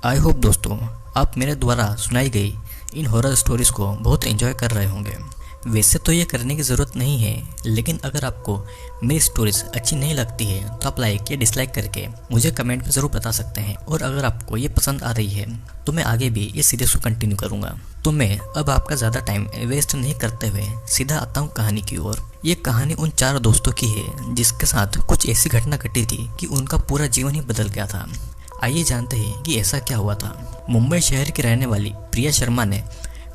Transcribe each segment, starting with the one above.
I hope दोस्तों आप मेरे द्वारा सुनाई गई इन हॉरर स्टोरीज को बहुत एंजॉय कर रहे होंगे। वैसे तो ये करने की ज़रूरत नहीं है, लेकिन अगर आपको मेरी स्टोरीज अच्छी नहीं लगती है तो आप लाइक या डिसलाइक करके मुझे कमेंट में ज़रूर बता सकते हैं। और अगर आपको ये पसंद आ रही है तो मैं आगे भी ये सीरीज को कंटिन्यू करूँगा। तो मैं अब आपका ज़्यादा टाइम वेस्ट नहीं करते हुए सीधा आता हूँ कहानी की ओर। ये कहानी उन 4 दोस्तों की है जिसके साथ कुछ ऐसी घटना घटी थी कि उनका पूरा जीवन ही बदल गया था। आइए जानते हैं कि ऐसा क्या हुआ था। मुंबई शहर की रहने वाली प्रिया शर्मा ने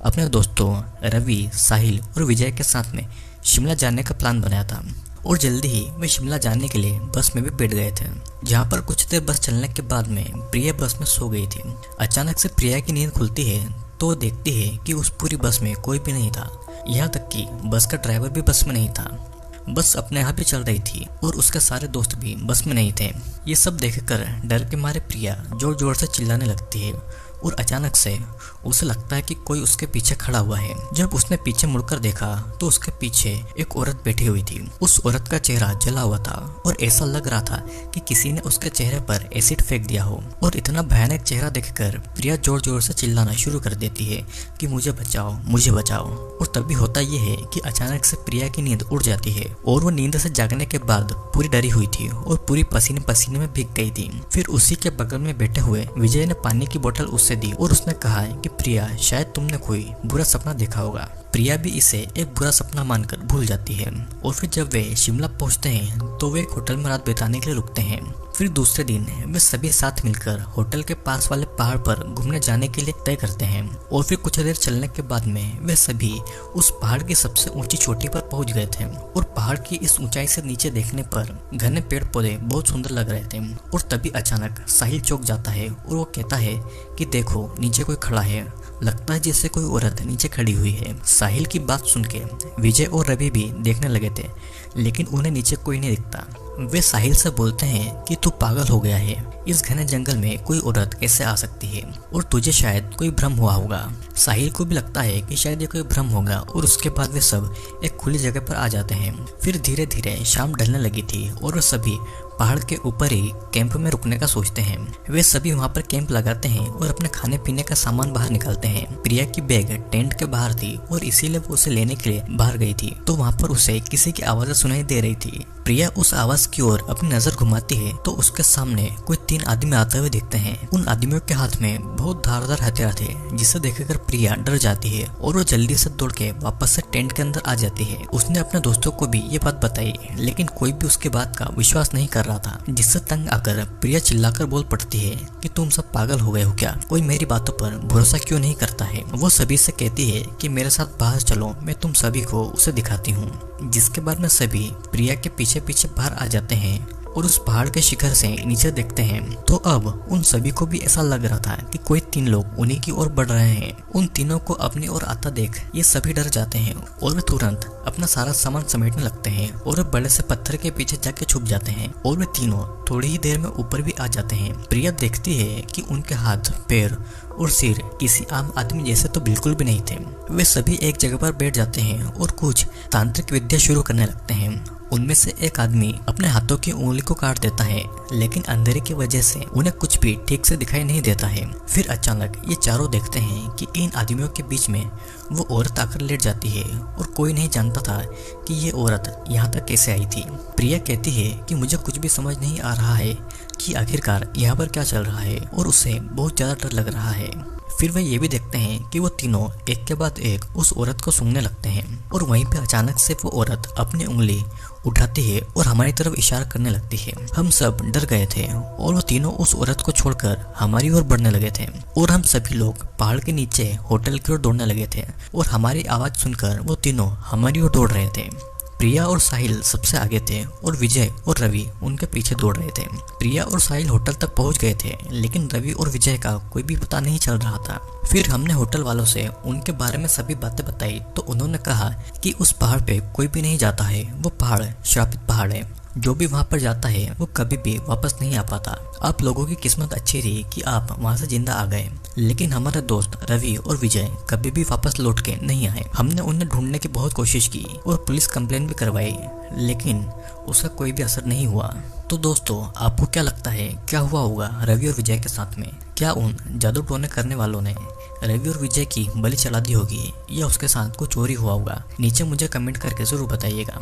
अपने दोस्तों रवि, साहिल और विजय के साथ में शिमला जाने का प्लान बनाया था और जल्दी ही वे शिमला जाने के लिए बस में भी बैठ गए थे। जहाँ पर कुछ देर बस चलने के बाद में प्रिया बस में सो गई थी। अचानक से प्रिया की नींद खुलती है तो देखती है कि उस पूरी बस में कोई भी नहीं था। यहाँ तक कि बस का ड्राइवर भी बस में नहीं था। बस अपने आप ही चल रही थी और उसके सारे दोस्त भी बस में नहीं थे। ये सब देखकर डर के मारे प्रिया जोर जोर से चिल्लाने लगती है और अचानक से उसे लगता है कि कोई उसके पीछे खड़ा हुआ है। जब उसने पीछे मुड़कर देखा तो उसके पीछे एक औरत बैठी हुई थी। उस औरत का चेहरा जला हुआ था और ऐसा लग रहा था कि किसी ने उसके चेहरे पर एसिड फेंक दिया हो। और इतना भयानक चेहरा देखकर प्रिया जोर जोर से चिल्लाना शुरू कर देती है कि मुझे बचाओ, मुझे बचाओ। और तभी होता यह है कि अचानक से प्रिया की नींद उड़ जाती है और वो नींद से जागने के बाद पूरी डरी हुई थी और पूरी पसीने पसीने में भीग गई थी। फिर उसी के बगल में बैठे हुए विजय ने पानी की बोतल उससे दी और उसने कहा है कि प्रिया, शायद तुमने कोई बुरा सपना देखा होगा। प्रिया भी इसे एक बुरा सपना मानकर भूल जाती है। और फिर जब वे शिमला पहुंचते हैं तो वे एक होटल में रात बिताने के लिए रुकते हैं। फिर दूसरे दिन वे सभी साथ मिलकर होटल के पास वाले पहाड़ पर घूमने जाने के लिए तय करते हैं। और फिर कुछ देर चलने के बाद में वे सभी उस पहाड़ की सबसे ऊंची चोटी पर पहुंच गए थे। और पहाड़ की इस ऊंचाई से नीचे देखने पर घने पेड़ पौधे बहुत सुंदर लग रहे थे। और तभी अचानक साहिल चौंक जाता है और वो कहता है कि देखो, नीचे कोई खड़ा है। लगता है जैसे कोई औरत नीचे खड़ी हुई है। साहिल की बात सुन के विजय और रवि भी देखने लगे थे, लेकिन उन्हें नीचे कोई नहीं दिखता। वे साहिल से बोलते हैं कि तू पागल हो गया है, इस घने जंगल में कोई औरत कैसे आ सकती है और तुझे शायद कोई भ्रम हुआ होगा। साहिल को भी लगता है कि शायद ये कोई भ्रम होगा और उसके बाद वे सब एक खुली जगह पर आ जाते हैं। फिर धीरे धीरे शाम ढलने लगी थी और वे सभी पहाड़ के ऊपर ही कैंप में रुकने का सोचते हैं। वे सभी वहाँ पर कैंप लगाते हैं और अपने खाने पीने का सामान बाहर निकालते हैं। प्रिया की बैग टेंट के बाहर थी और इसीलिए वो उसे लेने के लिए बाहर गई थी। तो वहाँ पर उसे किसी की आवाज़ सुनाई दे रही थी। प्रिया उस आवाज की ओर अपनी नजर घुमाती है तो उसके सामने कोई 3 आदमी आते हुए दिखते हैं। उन आदमियों के हाथ में बहुत धारदार हथियार थे, जिसे देखकर प्रिया डर जाती है और वो जल्दी से दौड़ के वापस से टेंट के अंदर आ जाती है। उसने अपने दोस्तों को भी ये बात बताई, लेकिन कोई भी उसके बात का विश्वास नहीं कर रहा था, जिससे तंग आकर प्रिया चिल्लाकर बोल पड़ती है कि तुम सब पागल हो गए हो क्या? कोई मेरी बातों पर भरोसा क्यों नहीं करता है? वो सभी से कहती है कि मेरे साथ बाहर चलो, मैं तुम सभी को उसे दिखाती हूँ। जिसके बाद में सभी प्रिया के पीछे पीछे बाहर आ जाते हैं और उस पहाड़ के शिखर से नीचे देखते हैं तो अब उन सभी को भी ऐसा लग रहा था कि कोई 3 लोग उन्हीं की ओर बढ़ रहे हैं। उन तीनों को अपनी ओर आता देख ये सभी डर जाते हैं और वे तुरंत अपना सारा सामान समेटने लगते हैं और वे बड़े से पत्थर के पीछे जाके छुप जाते हैं और वे तीनों थोड़ी ही देर में ऊपर भी आ जाते हैं। प्रिया देखती है कि उनके हाथ, पैर और सिर किसी आम आदमी जैसे तो बिल्कुल भी नहीं थे। वे सभी एक जगह पर बैठ जाते हैं और कुछ तांत्रिक विद्या शुरू करने लगते हैं। उनमें से एक आदमी अपने हाथों की उंगली को काट देता है, लेकिन अंधेरे की वजह से उन्हें कुछ भी ठीक से दिखाई नहीं देता है। फिर अचानक ये चारों देखते हैं कि इन आदमियों के बीच में वो औरत आकर लेट जाती है और कोई नहीं जानता था कि ये औरत यहाँ तक कैसे आई थी। प्रिया कहती है कि मुझे कुछ भी समझ नहीं आ रहा है कि आखिरकार यहाँ पर क्या चल रहा है और उसे बहुत ज़्यादा डर लग रहा है। फिर वे ये भी देखते हैं कि वो तीनों एक के बाद एक उस औरत को सूंघने लगते हैं और वहीं पे अचानक से वो औरत अपनी उंगली उठाती है और हमारी तरफ इशारा करने लगती है। हम सब डर गए थे और वो तीनों उस औरत को छोड़कर हमारी ओर बढ़ने लगे थे और हम सभी लोग पहाड़ के नीचे होटल की ओर दौड़ने लगे थे और हमारी आवाज़ सुनकर वो तीनों हमारी ओर दौड़ रहे थे। प्रिया और साहिल सबसे आगे थे और विजय और रवि उनके पीछे दौड़ रहे थे। प्रिया और साहिल होटल तक पहुंच गए थे, लेकिन रवि और विजय का कोई भी पता नहीं चल रहा था। फिर हमने होटल वालों से उनके बारे में सभी बातें बताई तो उन्होंने कहा कि उस पहाड़ पे कोई भी नहीं जाता है, वो पहाड़ श्रापित पहाड़ है। जो भी वहाँ पर जाता है वो कभी भी वापस नहीं आ पाता। आप लोगों की किस्मत अच्छी रही कि आप वहाँ से जिंदा आ गए, लेकिन हमारे दोस्त रवि और विजय कभी भी वापस लौट के नहीं आए। हमने उन्हें ढूंढने की बहुत कोशिश की और पुलिस कंप्लेंट भी करवाई, लेकिन उसका कोई भी असर नहीं हुआ। तो दोस्तों, आपको क्या लगता है क्या हुआ होगा रवि और विजय के साथ में? क्या उन जादू टोने करने वालों ने रवि और विजय की बलि चला दी होगी या उसके साथ कुछ चोरी हुआ होगा? नीचे मुझे कमेंट करके ज़रूर बताइएगा।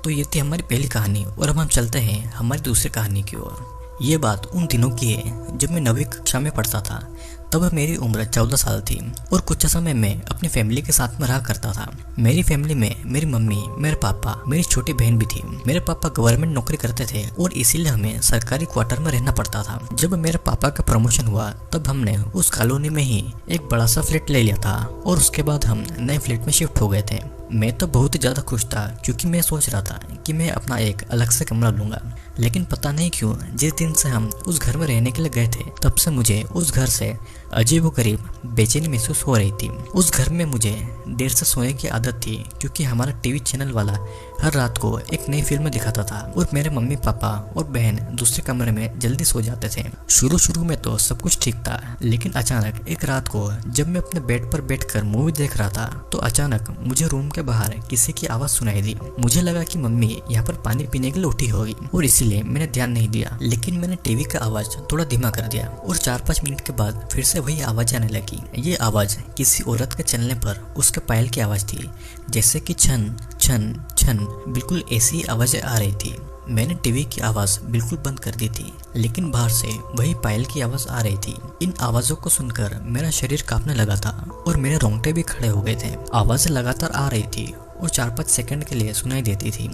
तो ये थी हमारी पहली कहानी और अब हम चलते हैं हमारी दूसरी कहानी की ओर। ये बात उन दिनों की है जब मैं 9वीं कक्षा में पढ़ता था। तब मेरी उम्र 14 साल थी और कुछ समय मैं अपनी फैमिली के साथ में रहा करता था। मेरी फैमिली में मेरी मम्मी, मेरे पापा, मेरी छोटी बहन भी थी। मेरे पापा गवर्नमेंट नौकरी करते थे और इसीलिए हमें सरकारी क्वार्टर में रहना पड़ता था। जब मेरे पापा का प्रमोशन हुआ तब हमने उस कॉलोनी में ही एक बड़ा सा फ्लैट ले लिया था और उसके बाद हम नए फ्लैट में शिफ्ट हो गए थे। मैं तो बहुत ही ज़्यादा खुश था क्योंकि मैं सोच रहा था कि मैं अपना एक अलग से कमरा लूँगा। लेकिन पता नहीं क्यों जिस दिन से हम उस घर में रहने के लिए गए थे तब से मुझे उस घर से अजीबोगरीब बेचैनी महसूस हो रही थी। उस घर में मुझे देर से सोने की आदत थी क्योंकि हमारा टीवी चैनल वाला हर रात को एक नई फिल्म दिखाता था और मेरे मम्मी पापा और बहन दूसरे कमरे में जल्दी सो जाते थे। शुरू में तो सब कुछ ठीक था, लेकिन अचानक एक रात को जब मैं अपने बेड पर बैठकर मूवी देख रहा था तो अचानक मुझे रूम के बाहर किसी की आवाज़ सुनाई दी। मुझे लगा कि मम्मी यहाँ पर पानी पीने के लिए उठी होगी और इसलिए मैंने ध्यान नहीं दिया, लेकिन मैंने टीवी का आवाज़ थोड़ा धीमा कर दिया और 4-5 मिनट के बाद फिर से वही आवाज़ आने लगी। ये आवाज़ किसी औरत के चलने पर उसके पायल की आवाज़ थी, जैसे कि छन छन छन, बिल्कुल ऐसी आवाज़ें आ रही थी। मैंने टीवी की आवाज़ बिल्कुल बंद कर दी थी, लेकिन बाहर से वही पायल की आवाज़ आ रही थी। इन आवाज़ों को सुनकर मेरा शरीर कांपने लगा था और मेरे रोंगटे भी खड़े हो गए थे। आवाज़ें लगातार आ रही थी और 4-5 सेकंड के लिए सुनाई देती थी।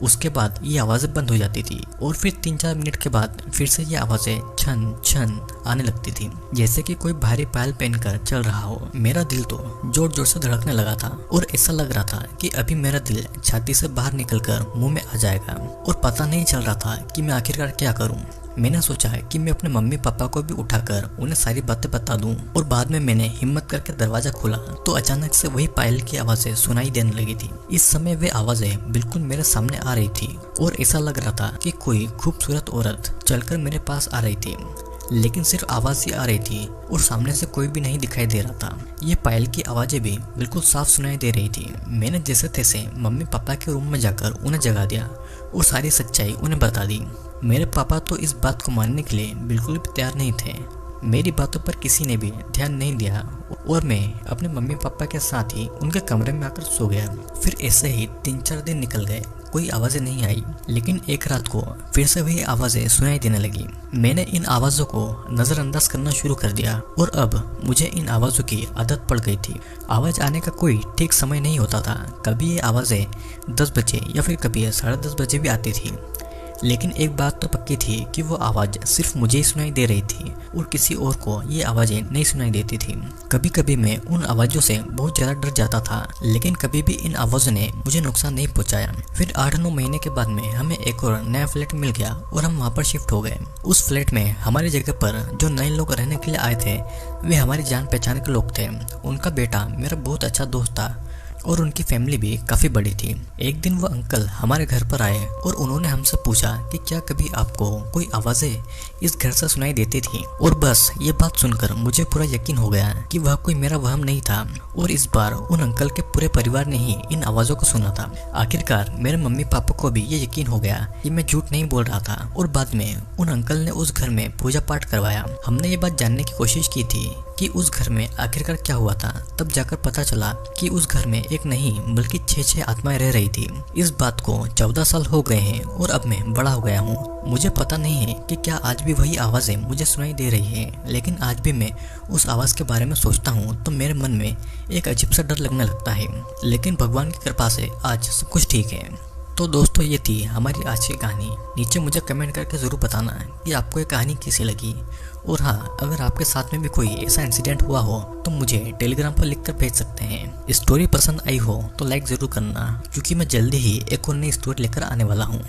उसके बाद ये आवाज़ें बंद हो जाती थी और फिर 3-4 मिनट के बाद फिर से ये आवाज़ें छन छन आने लगती थी, जैसे कि कोई भारी पायल पहनकर चल रहा हो। मेरा दिल तो जोर जोर से धड़कने लगा था और ऐसा लग रहा था कि अभी मेरा दिल छाती से बाहर निकलकर मुंह में आ जाएगा और पता नहीं चल रहा था कि मैं आखिरकार क्या करूं। मैंने सोचा कि मैं अपने मम्मी पापा को भी उठाकर उन्हें सारी बातें बता दूं और बाद में मैंने हिम्मत करके दरवाजा खोला तो अचानक से वही पायल की आवाज़ें सुनाई देने लगी थी। इस समय वे आवाज़ें बिल्कुल मेरे सामने आ रही थी और ऐसा लग रहा था कि कोई खूबसूरत औरत चलकर मेरे पास आ रही थी, लेकिन सिर्फ आवाज़ ही आ रही थी और सामने से कोई भी नहीं दिखाई दे रहा था। ये पायल की आवाज़ें भी बिल्कुल साफ सुनाई दे रही थी। मैंने जैसे तैसे मम्मी पापा के रूम में जाकर उन्हें जगा दिया और सारी सच्चाई उन्हें बता दी। मेरे पापा तो इस बात को मानने के लिए बिल्कुल भी तैयार नहीं थे। मेरी बातों पर किसी ने भी ध्यान नहीं दिया और मैं अपने मम्मी पापा के साथ ही उनके कमरे में आकर सो गया। फिर ऐसे ही 3-4 दिन निकल गए, कोई आवाज़ें नहीं आई, लेकिन एक रात को फिर से वही आवाज़ें सुनाई देने लगी। मैंने इन आवाज़ों को नज़रअंदाज करना शुरू कर दिया और अब मुझे इन आवाज़ों की आदत पड़ गई थी। आवाज़ आने का कोई ठीक समय नहीं होता था। कभी ये आवाज़ें 10 बजे या फिर कभी 10:30 बजे भी आती थी, लेकिन एक बात तो पक्की थी कि वो आवाज़ सिर्फ मुझे ही सुनाई दे रही थी और किसी और को ये आवाज़ें नहीं सुनाई देती थी। कभी कभी मैं उन आवाज़ों से बहुत ज़्यादा डर जाता था, लेकिन कभी भी इन आवाज़ों ने मुझे नुकसान नहीं पहुंचाया। फिर 8-9 महीने के बाद में हमें एक और नया फ्लैट मिल गया और हम वहाँ पर शिफ्ट हो गए। उस फ्लैट में हमारी जगह पर जो नए लोग रहने के लिए आए थे वे हमारी जान पहचान के लोग थे। उनका बेटा मेरा बहुत अच्छा दोस्त था और उनकी फैमिली भी काफ़ी बड़ी थी। एक दिन वो अंकल हमारे घर पर आए और उन्होंने हमसे पूछा कि क्या कभी आपको कोई आवाज़ें इस घर से सुनाई देती थी। और बस ये बात सुनकर मुझे पूरा यकीन हो गया कि वह कोई मेरा वहम नहीं था और इस बार उन अंकल के पूरे परिवार ने ही इन आवाज़ों को सुना था। आखिरकार मेरे मम्मी पापा को भी ये यकीन हो गया कि मैं झूठ नहीं बोल रहा था और बाद में उन अंकल ने उस घर में पूजा पाठ करवाया। हमने ये बात जानने की कोशिश की थी कि उस घर में आखिरकार क्या हुआ था। तब जाकर पता चला कि उस घर में एक नहीं बल्कि 6 आत्माएं रह रही थी। इस बात को 14 साल हो गए हैं और अब मैं बड़ा हो गया हूँ। मुझे पता नहीं है कि क्या आज भी वही आवाज़ें मुझे सुनाई दे रही है, लेकिन आज भी मैं उस आवाज़ के बारे में सोचता हूँ तो मेरे मन में एक अजीब सा डर लगने लगता है। लेकिन भगवान की कृपा से आज सब कुछ ठीक है। तो दोस्तों ये थी हमारी आज की कहानी। नीचे मुझे कमेंट करके ज़रूर बताना कि आपको ये कहानी कैसी लगी। और हाँ, अगर आपके साथ में भी कोई ऐसा इंसिडेंट हुआ हो तो मुझे टेलीग्राम पर लिखकर भेज सकते हैं। स्टोरी पसंद आई हो तो लाइक ज़रूर करना, क्योंकि मैं जल्दी ही एक और नई स्टोरी लेकर आने वाला हूँ।